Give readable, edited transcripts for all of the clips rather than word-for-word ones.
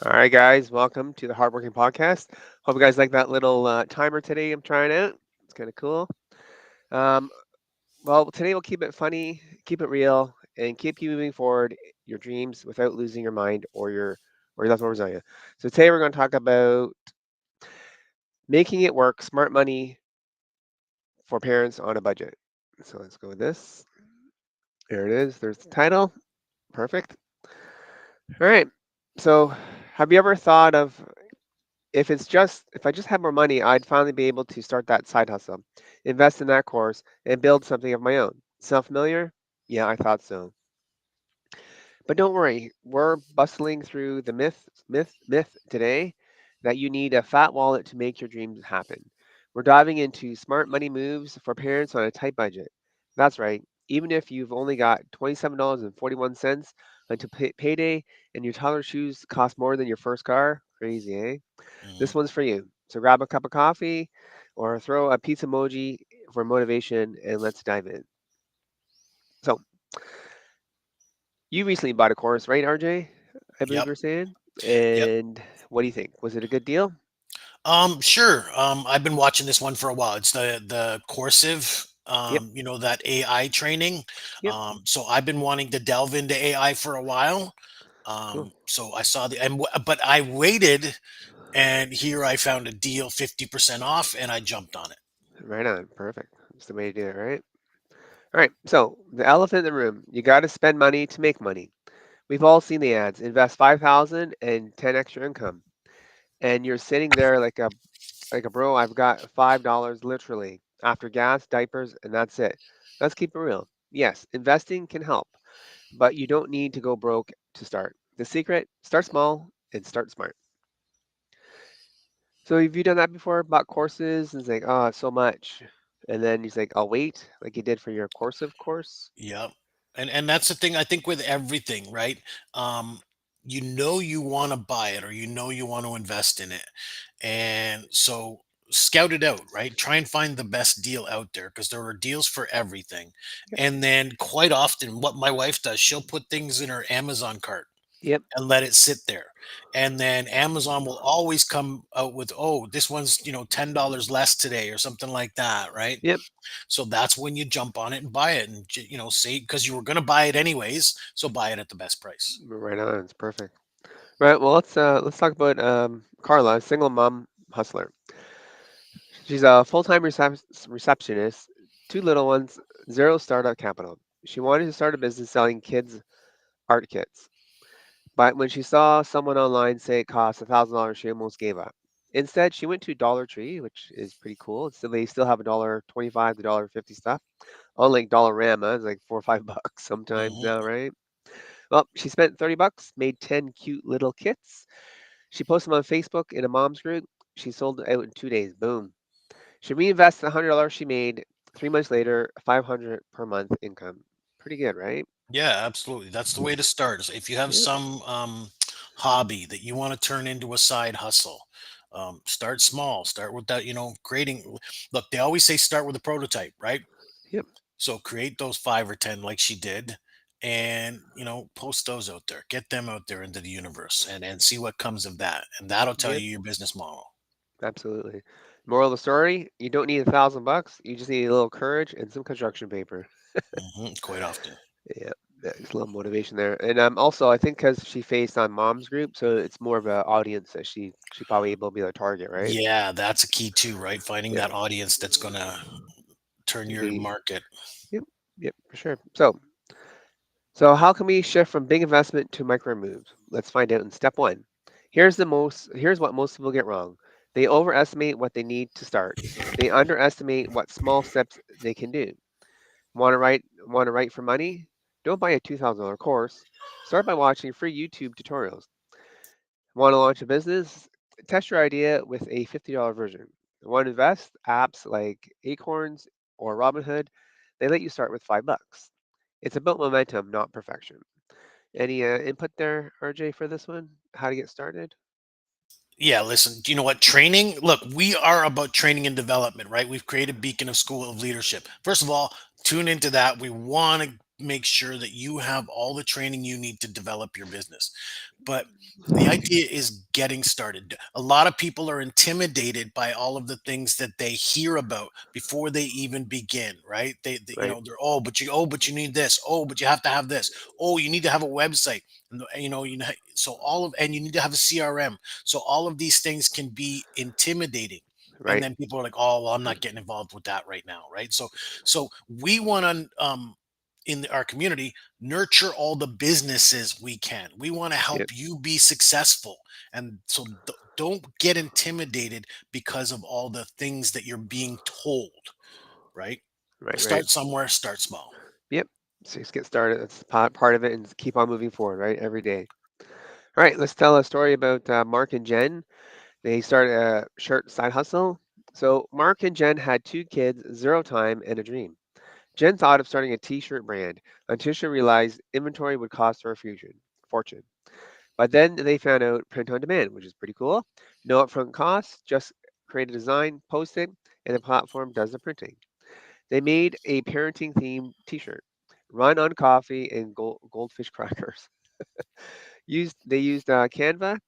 All right, guys, welcome to the Hardworking Podcast. Hope you guys like that little timer today I'm trying out. It's kind of cool. Um, well, today we'll keep it funny, keep it real, and keep you moving forward your dreams without losing your mind or your left resilient. So today we're going to talk about making it work, smart money for parents on a budget. So let's go with this. There it is. There's the title. Perfect. All right. So, have you ever thought of if I just had more money, I'd finally be able to start that side hustle, invest in that course, and build something of my own. Sound familiar? Yeah, I thought so. But don't worry, we're bustling through the myth today that you need a fat wallet to make your dreams happen. We're diving into smart money moves for parents on a tight budget. That's right. Even if you've only got $27.41 until payday and your toddler shoes cost more than your first car, crazy, eh? Mhm. This one's for you. So grab a cup of coffee or throw a pizza emoji for motivation and let's dive in. So you recently bought a course, right, RJ? I believe Yep. you're saying. Yep. And what do you think? Was it a good deal? Sure. I've been watching this one for a while. It's the Coursive, Yep. that AI training. Yep. So I've been wanting to delve into AI for a while. Cool. So I saw but I waited, and here I found a deal, 50% off, and I jumped on it. Right on. Perfect. That's the way to do it, right? All right. So the elephant in the room. You got to spend money to make money. We've all seen the ads. Invest 5,000 and 10 extra income, and you're sitting there like a bro. I've got $5 literally after gas, diapers, and that's it. Let's keep it real. Yes, investing can help, but you don't need to go broke to start. The secret: start small and start smart. So have you done that before? Bought courses and it's like, oh, it's so much. And then he's like, I'll wait, like you did for your coursive course. Yep. And that's the thing I think with everything, right? Um, you want to buy it, or you want to invest in it. And so scout it out, right? Try and find the best deal out there, because there are deals for everything. Yep. And then quite often what my wife does, she'll put things in her Amazon cart Yep. and let it sit there. And then Amazon will always come out with, oh, this one's, $10 less today or something like that, right? Yep. So that's when you jump on it and buy it, and say, because you were going to buy it anyways, so buy it at the best price. Right on. It's perfect. Right. Well, let's talk about Carla, a single mom hustler. She's a full-time receptionist, two little ones, zero startup capital. She wanted to start a business selling kids art kits. But when she saw someone online say it costs $1,000, she almost gave up. Instead, she went to Dollar Tree, which is pretty cool. They still have $1.25 to $1.50 stuff. Unlike Dollarama, it's like 4 or 5 bucks sometimes Hmm. now, right? Well, she spent $30, made 10 cute little kits. She posted them on Facebook in a mom's group. She sold it out in 2 days. Boom. She reinvested the $100 she made. 3 months later, 500 per month income. Pretty good, right? Yeah, absolutely. That's the way to start. Is if you have Yep. some hobby that you want to turn into a side hustle, start small. Start with that. Creating. Look, they always say start with a prototype, right? Yep. So create those 5 or 10 like she did, and post those out there. Get them out there into the universe, and see what comes of that. And that'll tell Yep. you your business model. Absolutely. Moral of the story: you don't need $1,000. You just need a little courage and some construction paper. Quite often. Yeah, just a little motivation there. And also, I think because she faced on mom's group, so it's more of an audience that she probably able to be the target, right? Yeah, that's a key too, right? Finding Yeah, that audience that's gonna turn your be market. yep, yep, for sure. So how can we shift from big investment to micro moves? Let's find out in step one. Here's what most people get wrong. They overestimate what they need to start. They underestimate what small steps they can do. Want to write for money? Don't buy a $2,000 course. Start by watching free YouTube tutorials. Want to launch a business? Test your idea with a $50 version. Want to invest? Apps like Acorns or Robinhood, they let you start with $5. It's about momentum, not perfection. Any input there, RJ, for this one? How to get started? Yeah, listen, do you know what? Training, look, we are about training and development, right? We've created Beacon of School of Leadership. First of all, tune into that. We want to make sure that you have all the training you need to develop your business. But the idea is getting started. A lot of people are intimidated by all of the things that they hear about before they even begin, right? Right. They're, oh, but you need this. Oh, but you have to have this. Oh, you need to have a website. And so all of, and you need to have a CRM. So all of these things can be intimidating. And Right. then people are like, oh, well, I'm not getting involved with that right now, right? So we want to, in our community, nurture all the businesses we can. We want to help Yep. you be successful. And so don't get intimidated because of all the things that you're being told, right? Right. Right. Start somewhere, start small. Yep. So just get started. That's part of it, and just keep on moving forward. Right. Every day. All right. Let's tell a story about Mark and Jen. They started a shirt side hustle. So Mark and Jen had two kids, zero time, and a dream. Jen thought of starting a t-shirt brand until she realized inventory would cost her a fortune. But then they found out print on demand, which is pretty cool. No upfront costs, just create a design, post it, and the platform does the printing. They made a parenting themed t-shirt, run on coffee and goldfish crackers. They used Canva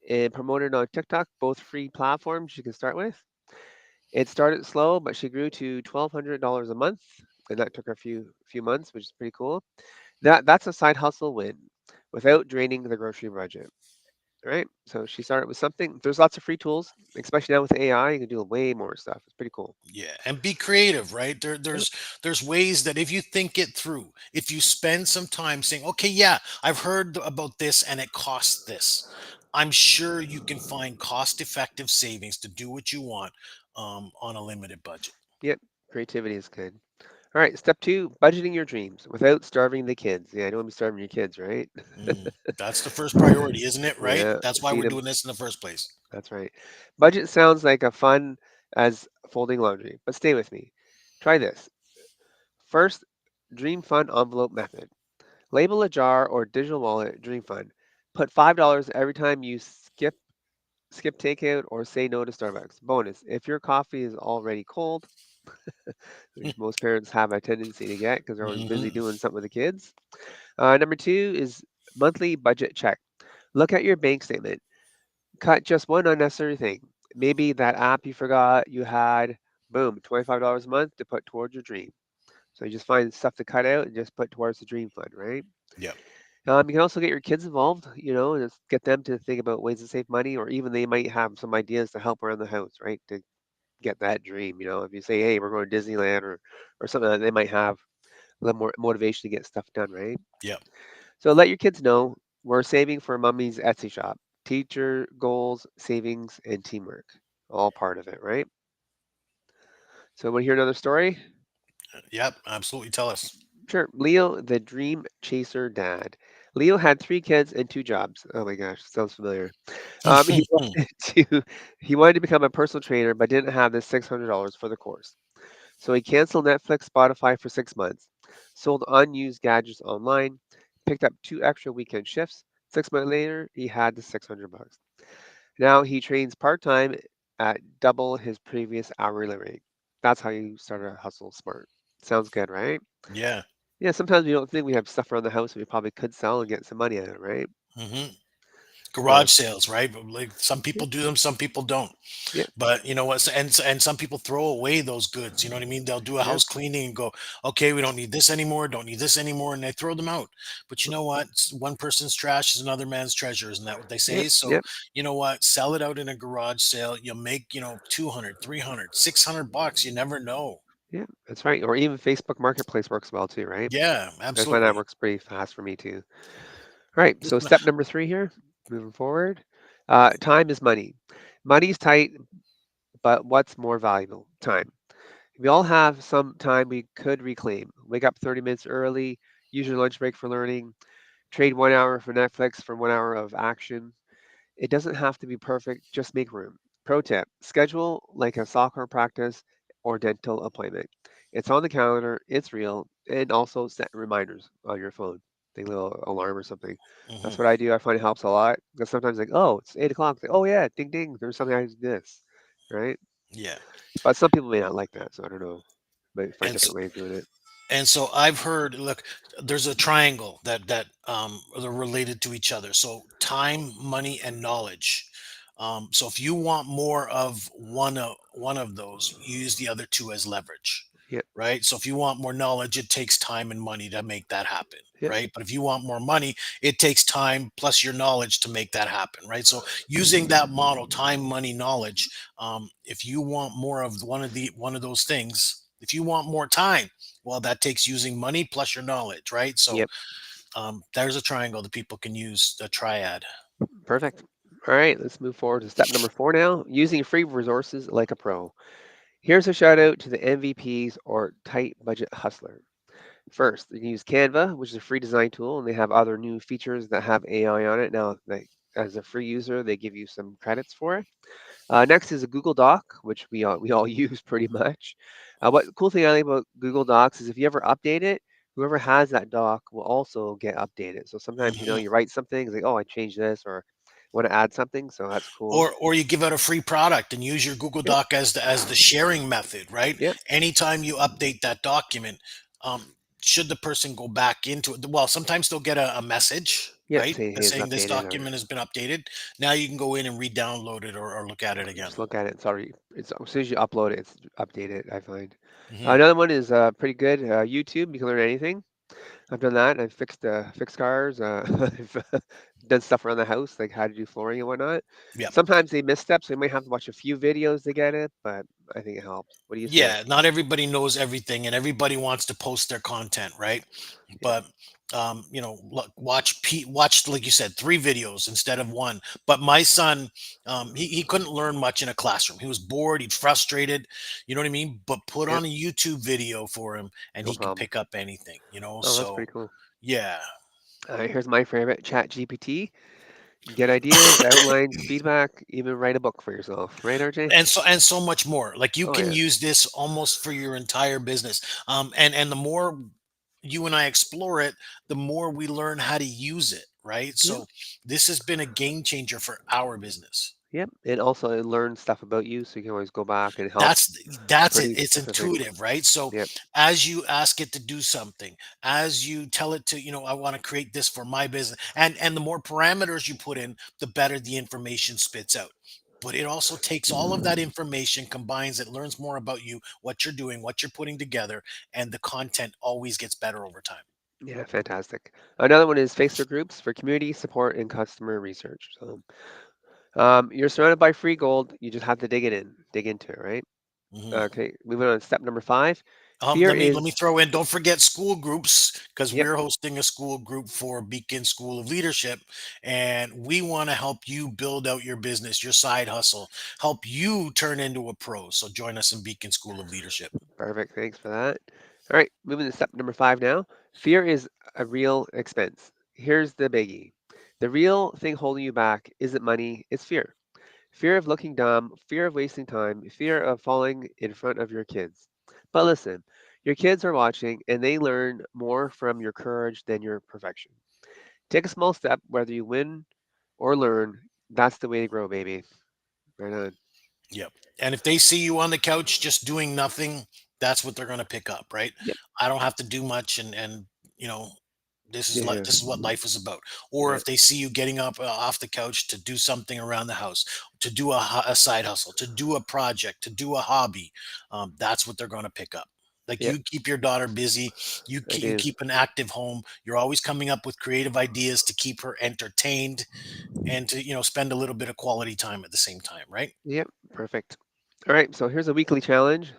and promoted on TikTok, both free platforms you can start with. It started slow, but she grew to $1,200 a month, and that took her a few months, which is pretty cool. That's a side hustle win without draining the grocery budget. Right? So she started with something. There's lots of free tools, especially now with AI. You can do way more stuff. It's pretty cool. Yeah, and be creative, right? Yep. There's ways that if you think it through, if you spend some time saying, okay, yeah, I've heard about this and it costs this, I'm sure you can find cost-effective savings to do what you want, on a limited budget. Yep. Creativity is good. All right. Step two: budgeting your dreams without starving the kids. Yeah, I don't want to be starving your kids, right? That's the first priority, isn't it? Right? Yeah. That's why Feed we're them. doing this in the first place. That's right. Budget sounds like a fun as folding laundry, but stay with me. Try this. First, Dream Fund envelope method. Label a jar or digital wallet Dream Fund. Put $5 every time you skip takeout or say no to Starbucks. Bonus: if your coffee is already cold, which most parents have a tendency to get because they're always busy Hmm. doing something with the kids. Number two is monthly budget check. Look at your bank statement. Cut just one unnecessary thing. Maybe that app you forgot you had. Boom, $25 a month to put towards your dream. So you just find stuff to cut out and just put towards the dream fund, right? Yep. You can also get your kids involved, and just get them to think about ways to save money, or even they might have some ideas to help around the house, right? To get that dream. If you say, "Hey, we're going to Disneyland," or something, like that, they might have a little more motivation to get stuff done, right? Yep. So let your kids know we're saving for Mummy's Etsy shop. Teacher goals, savings, and teamwork, all part of it, right? So, want to hear another story? Yep. Absolutely. Tell us. Sure. Leo, the dream chaser dad. Leo had three kids and two jobs. Oh my gosh, sounds familiar. He wanted to become a personal trainer, but didn't have the $600 for the course. So he canceled Netflix, Spotify for 6 months, sold unused gadgets online, picked up two extra weekend shifts. 6 months later, he had the $600. Now he trains part time at double his previous hourly rate. That's how you start a hustle smart. Sounds good, right? Yeah. Yeah, sometimes we don't think we have stuff around the house we probably could sell and get some money out of it, right? Hmm. Uh, Garage sales, right? Like some yeah, people do them, some people don't. yeah, But you know what? And some people throw away those goods. You know what I mean? They'll do a yeah, house cleaning and go, okay, we don't need this anymore, don't need this anymore, and they throw them out. But you know what? One person's trash is another man's treasure. Isn't that what they yeah, say? So yeah, you know what? Sell it out in a garage sale. You'll make 200, 300, $600. You never know. yeah. That's right. Or even Facebook Marketplace works well too, right? Yeah, I find that absolutely. works pretty fast for me too. All right. So Listen, step number three here, moving forward. Time is money. Money's tight, but what's more valuable? Time. We all have some time we could reclaim. Wake up 30 minutes early, use your lunch break for learning, trade 1 hour for Netflix for 1 hour of action. It doesn't have to be perfect, just make room. Pro tip: schedule like a soccer practice or dental appointment. It's on the calendar, it's real, and also set reminders on your phone, like a little alarm or something. That's what hmm I do. I find it helps a lot because sometimes, like, oh, it's 8 o'clock. Like, oh, yeah, ding, ding, there's something I do this, right? yeah. But some people may not like that, so I don't know. Might find And different ways of doing it. And so I've heard, look, there's a triangle that are related to each other. So time, money, and knowledge. So if you want more of one of those, you use the other two as leverage, Yep. right? So if you want more knowledge, it takes time and money to make that happen, Yep. right? But if you want more money, it takes time plus your knowledge to make that happen, right? So using that model, time, money, knowledge. If you want more of one of those things, if you want more time, well, that takes using money plus your knowledge, right? So Yep. there's a triangle that people can use, a triad. Perfect. All right, let's move forward to step number 4 now. Using free resources like a pro. Here's a shout out to the MVPs or tight budget hustler. First, you can use Canva, which is a free design tool, and they have other new features that have AI on it. Now, as a free user, they give you some credits for it. Next is a Google Doc, which we all use pretty much. What the cool thing I like about Google Docs is if you ever update it, whoever has that doc will also get updated. So sometimes Mhm. you write something, it's like, oh, I changed this, or want to add something, so that's cool. Or you give out a free product and use your Google Yep, Doc as the sharing method, right? yep, Anytime you update that document, should the person go back into it, well, sometimes they'll get a message, yep. right, Say hey, that's it's saying this updated, or document has been updated. Now you can go in and re-download it, or look at it again. just look at it. It's already it's as soon as you upload it, it's updated. I find Hmm. another one is pretty good. YouTube. You can learn anything. I've done that. I've fixed cars. I've done stuff around the house, like how to do flooring and whatnot. Yep. Sometimes they misstep, so you might have to watch a few videos to get it, but I think it helps. What do you say? Yeah, not everybody knows everything, and everybody wants to post their content, right? Yep, But look, watch, like you said, three videos instead of one. But my son, he couldn't learn much in a classroom. He was bored, he's frustrated, you know what I mean? But put yep, on a YouTube video for him, and no he could problem. pick up anything. Oh, that's So pretty cool. yeah. Here's my favorite, Chat GPT. Get ideas, outlines, feedback, even write a book for yourself. Right, RJ? And so much more, like, you Oh can yeah, use this almost for your entire business. And the more you and I explore it, the more we learn how to use it, right? yep, So this has been a game changer for our business. yep. And also it learns stuff about you, so you can always go back and help. That's it, Pretty it's specific. intuitive, right? So Yep. as you ask it to do something, as you tell it to, I want to create this for my business, and the more parameters you put in, the better the information spits out. But it also takes all of that information, combines it, learns more about you, what you're doing, what you're putting together, and the content always gets better over time. Yeah, fantastic. Another one is Facebook groups for community support and customer research. So you're surrounded by free gold. You just have to dig into it, right? Mhm. Okay, moving on to step number 5. Fear Let me is, throw in, don't forget school groups, because yep, we're hosting a school group for Beacon School of Leadership, and we want to help you build out your business, your side hustle, help you turn into a pro. So join us in Beacon School of Leadership. perfect. Thanks for that. All right, moving to step number 5 now. Fear is a real expense. Here's the biggie. The real thing holding you back isn't money, it's fear. Fear of looking dumb, fear of wasting time, fear of falling in front of your kids. But listen, your kids are watching and they learn more from your courage than your perfection. Take a small step, whether you win or learn. That's the way to grow, baby. Right on. Yep. And if they see you on the couch just doing nothing, that's what they're going to pick up, right? Yep. I don't have to do much, and you know, Yeah. this is what life is about. Or Yep. if they see you getting up off the couch to do something around the house, to do a side hustle, to do a project, to do a hobby, that's what they're going to pick up. Like, Yep. you keep your daughter busy, I you do. keep an active home. You're always coming up with creative ideas to keep her entertained, and to spend a little bit of quality time at the same time, right? Yep. Perfect. All right. So here's a weekly challenge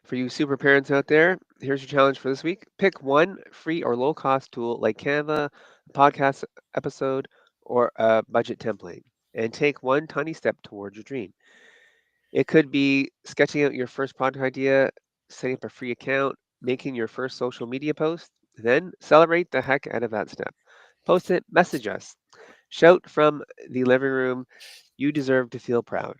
for you super parents out there. Here's your challenge for this week. Pick one free or low cost tool like Canva, a podcast episode, or a budget template, and take one tiny step towards your dream. It could be sketching out your first product idea, setting up a free account, making your first social media post. Then celebrate the heck out of that step. Post it, message us, shout from the living room. You deserve to feel proud.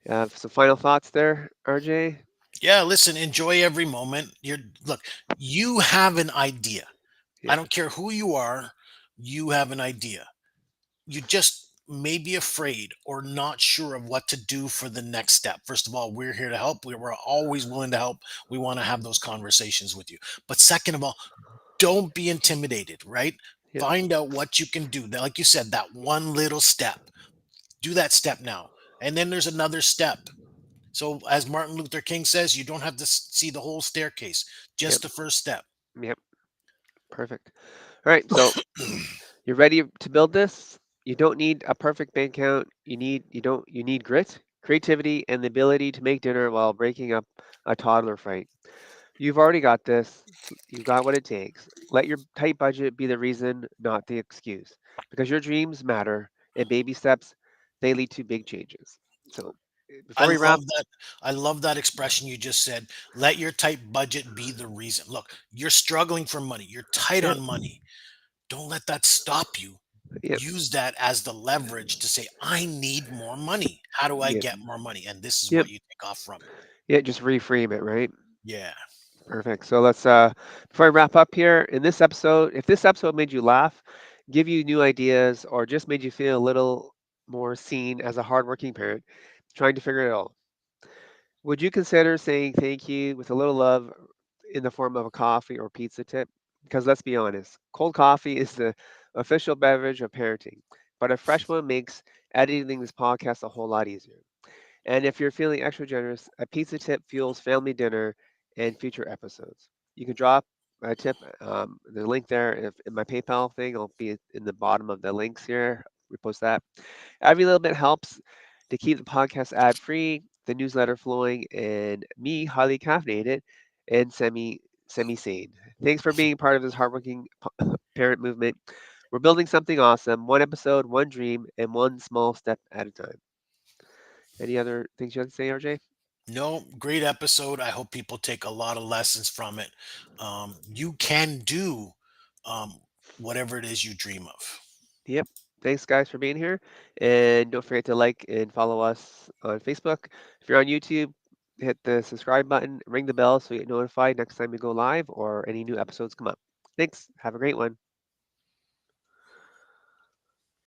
Some final thoughts there, RJ? Yeah, listen, enjoy every moment. Look, you have an idea. I Yep. don't care who you are, you have an idea. You just maybe afraid or not sure of what to do for the next step, first of all, we're here to help. We're always willing to help. We want to have those conversations with you. But second of all, don't be intimidated, right? Yep. Find out what you can do. Like you said, that one little step. Do that step now. And then there's another step. So, as Martin Luther King says, you don't have to see the whole staircase, Yep. just the first step. Yep. Perfect. All right. So you're ready to build this. You don't need a perfect bank account. You need grit, creativity, and the ability to make dinner while breaking up a toddler fight. You've already got this. You've got what it takes. Let your tight budget be the reason, not the excuse. Because your dreams matter, and baby steps, they lead to big changes. So I before we wrap, love that. I love that expression you just said. Let your tight budget be the reason. Look, you're struggling for money. You're tight yeah, on money. Don't let that stop you. yeah, Use that as the leverage to say, I need more money. How do I yeah, get more money? And this is yeah, what you take off from. yeah, just reframe it, right? Yeah. Perfect. So let's before I wrap up here in this episode, if this episode made you laugh, give you new ideas, or just made you feel a little more seen as a hardworking parent trying to figure it all, would you consider saying thank you with a little love in the form of a coffee or pizza tip? Because let's be honest, cold coffee is the official beverage of parenting, but a fresh one makes editing this podcast a whole lot easier. And if you're feeling extra generous, a pizza tip fuels family dinner and future episodes. You can drop a tip, the link there if, in my PayPal thing. I'll be in the bottom of the links here. Repost that. Every little bit helps to keep the podcast ad free, the newsletter flowing, and me highly caffeinated and semi sane. Thanks for being part of this hardworking parent movement. We're building something awesome, one episode, one dream, and one small step at a time. Any other things you have to say, RJ? No, great episode. I hope people take a lot of lessons from it. You can do um, whatever it is you dream of. Yep. Thanks, guys, for being here. And don't forget to like and follow us on Facebook. If you're on YouTube, hit the subscribe button, ring the bell so you get notified next time we go live or any new episodes come up. Thanks. Have a great one.